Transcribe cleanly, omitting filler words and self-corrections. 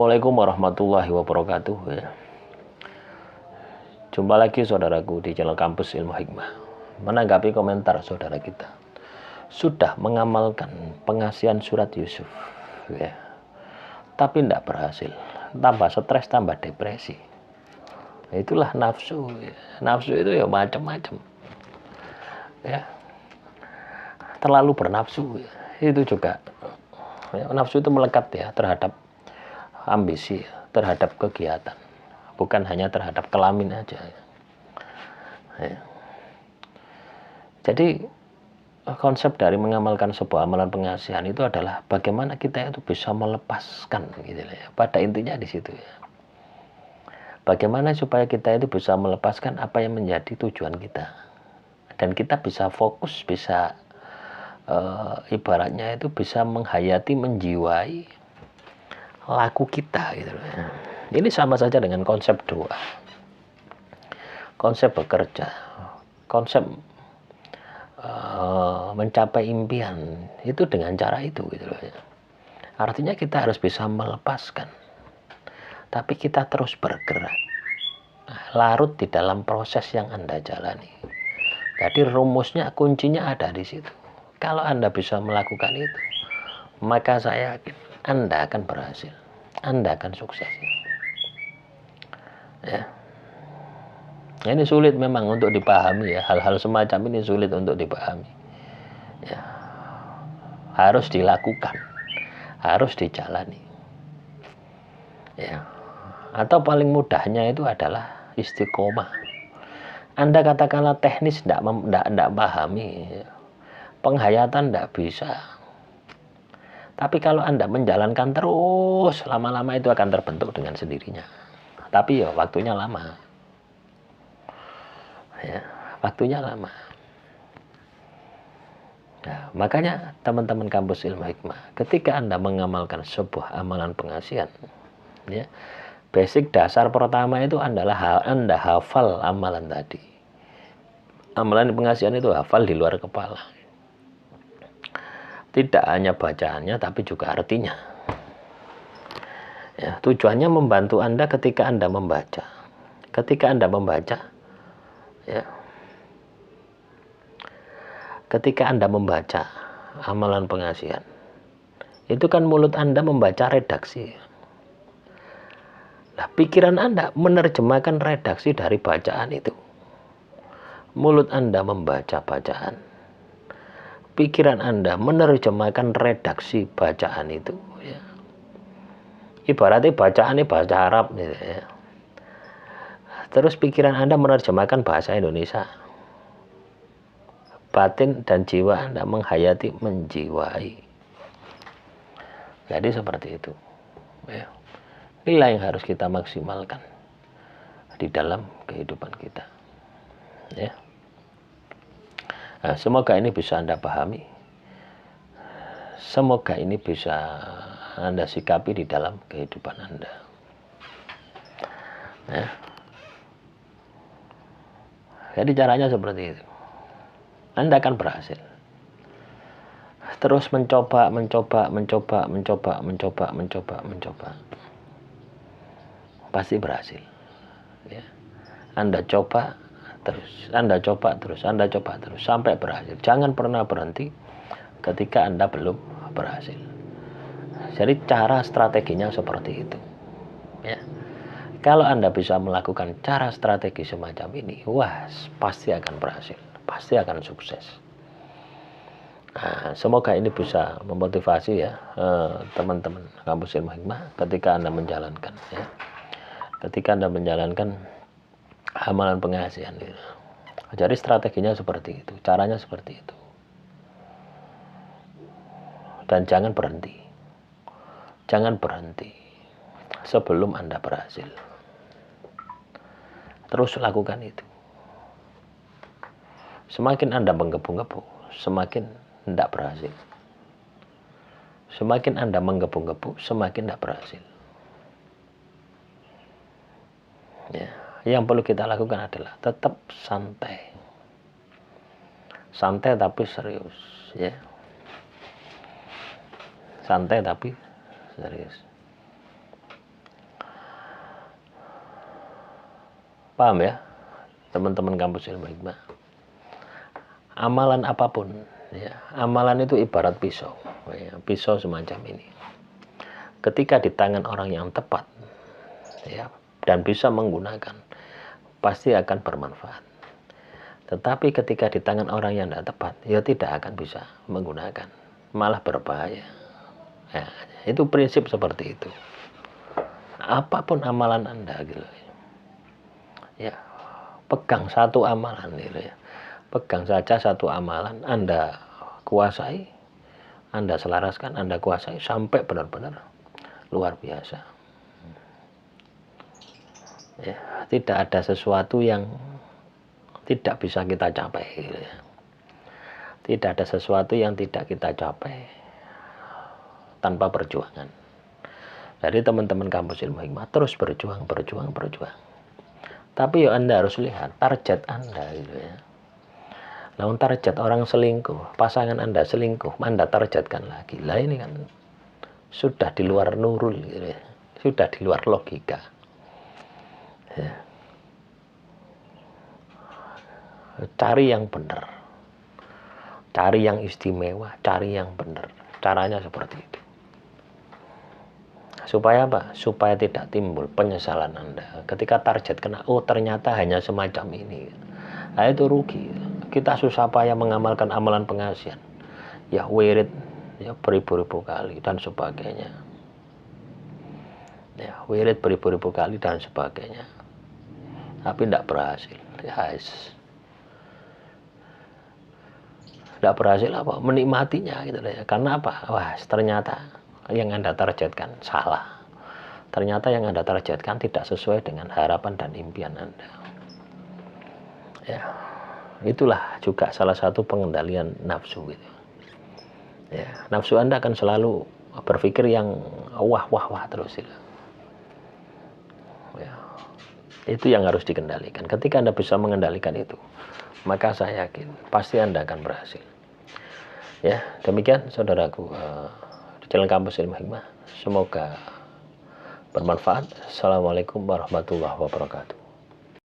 Assalamualaikum warahmatullahi wabarakatuh ya. Jumpa lagi saudaraku di channel Kampus Ilmu Hikmah. Menanggapi komentar saudara kita, sudah mengamalkan pengasihan surat Yusuf ya, tapi tidak berhasil, tambah stres, tambah depresi. Itulah nafsu ya. Nafsu itu ya macam-macam ya, terlalu bernafsu ya. Itu juga ya, nafsu itu melekat ya terhadap ambisi, terhadap kegiatan, bukan hanya terhadap kelamin aja ya. Jadi konsep dari mengamalkan sebuah amalan pengasihan itu adalah bagaimana kita itu bisa melepaskan gitu ya. Pada intinya di situ ya. Bagaimana supaya kita itu bisa melepaskan apa yang menjadi tujuan kita, dan kita bisa fokus, bisa ibaratnya itu bisa menghayati, menjiwai laku kita gitu loh ya. Ini sama saja dengan konsep doa, konsep bekerja, konsep mencapai impian itu dengan cara itu gitu loh ya. Artinya kita harus bisa melepaskan, tapi kita terus bergerak, larut di dalam proses yang Anda jalani. Jadi rumusnya, kuncinya ada di situ. Kalau Anda bisa melakukan itu, maka saya yakin Anda akan berhasil, Anda akan sukses ya. Ini sulit memang untuk dipahami ya, hal-hal semacam ini sulit untuk dipahami ya. Harus dilakukan, harus dijalani ya. Atau paling mudahnya itu adalah istiqomah. Anda katakanlah teknis tidak pahami ya. Penghayatan tidak bisa, tapi kalau Anda menjalankan terus, lama-lama itu akan terbentuk dengan sendirinya. Tapi ya waktunya lama ya, waktunya lama. Nah, makanya teman-teman Kampus Ilmu Hikmah, ketika Anda mengamalkan sebuah amalan pengasihan ya, basic dasar pertama itu adalah Anda hafal amalan tadi. Amalan pengasihan itu hafal di luar kepala. Tidak hanya bacaannya, tapi juga artinya. Ya, tujuannya membantu Anda ketika Anda membaca. Ketika Anda membaca, ya, ketika Anda membaca amalan pengasihan, itu kan mulut Anda membaca redaksi. Nah, pikiran Anda menerjemahkan redaksi dari bacaan itu. Mulut Anda membaca bacaan, pikiran Anda menerjemahkan redaksi bacaan itu ya. Ibaratnya bacaan ini bahasa Arab gitu ya. Terus pikiran Anda menerjemahkan bahasa Indonesia. Batin dan jiwa Anda menghayati, menjiwai. Jadi seperti itu ya. Inilah yang harus kita maksimalkan di dalam kehidupan kita ya. Nah, semoga ini bisa Anda pahami, semoga ini bisa Anda sikapi di dalam kehidupan Anda ya. Jadi caranya seperti itu, Anda akan berhasil. Terus mencoba, pasti berhasil ya. Anda coba terus, Anda coba terus, Anda coba terus sampai berhasil. Jangan pernah berhenti ketika Anda belum berhasil. Jadi cara strateginya seperti itu ya. Kalau Anda bisa melakukan cara strategi semacam ini, wah, pasti akan berhasil, pasti akan sukses. Nah, semoga ini bisa memotivasi ya teman-teman Kampus Ilmu Hikmah ketika Anda menjalankan ya. Ketika Anda menjalankan amalan pengasihan gitu. Jadi strateginya seperti itu, caranya seperti itu. Dan jangan berhenti. Jangan berhenti sebelum Anda berhasil. Terus lakukan itu. Semakin Anda menggebu-gebu, semakin tidak berhasil. Semakin Anda menggebu-gebu, semakin tidak berhasil. Ya, yang perlu kita lakukan adalah tetap santai. Santai tapi serius ya. Santai tapi serius. Paham ya, teman-teman kampus ilmu hikmah? Amalan apapun, ya, amalan itu ibarat pisau, ya, pisau semacam ini. Ketika di tangan orang yang tepat, ya, dan bisa menggunakan, pasti akan bermanfaat. Tetapi ketika di tangan orang yang tidak tepat, ya tidak akan bisa menggunakan, malah berbahaya. Ya, itu prinsip seperti itu. Apapun amalan Anda, gitu ya, pegang satu amalan, gitu ya. Pegang saja satu amalan, Anda kuasai, Anda selaraskan, Anda kuasai sampai benar-benar luar biasa. Ya, tidak ada sesuatu yang tidak bisa kita capai. Gitu ya. Tidak ada sesuatu yang tidak kita capai tanpa perjuangan. Jadi teman-teman kampus ilmu hikmah terus berjuang. Tapi ya Anda harus lihat target Anda, gitu ya. Lalu target orang selingkuh, pasangan Anda selingkuh, Anda targetkan lagi. Lah ini kan sudah di luar nurul, gitu ya. Sudah di luar logika. Ya. Cari yang benar. Cari yang istimewa, cari yang benar. Caranya seperti itu. Supaya apa? Supaya tidak timbul penyesalan Anda. Ketika target kena, oh ternyata hanya semacam ini. Nah itu rugi. Kita susah payah mengamalkan amalan pengasihan. Ya wirid, ya beribu-ribu kali dan sebagainya. Ya wirid beribu-ribu kali dan sebagainya. Tapi tidak berhasil. Ya, tidak berhasil apa? Menikmatinya gitu ya. Karena apa? Wah, ternyata yang Anda targetkan salah. Ternyata yang Anda targetkan tidak sesuai dengan harapan dan impian Anda. Ya. Itulah juga salah satu pengendalian nafsu gitu. Ya, nafsu Anda akan selalu berpikir yang wah terus gitu. Ya. Itu yang harus dikendalikan. Ketika Anda bisa mengendalikan itu, maka saya yakin pasti Anda akan berhasil. Ya, demikian saudaraku di channel kampus ilmu hikmah. Semoga bermanfaat. Assalamualaikum warahmatullahi wabarakatuh.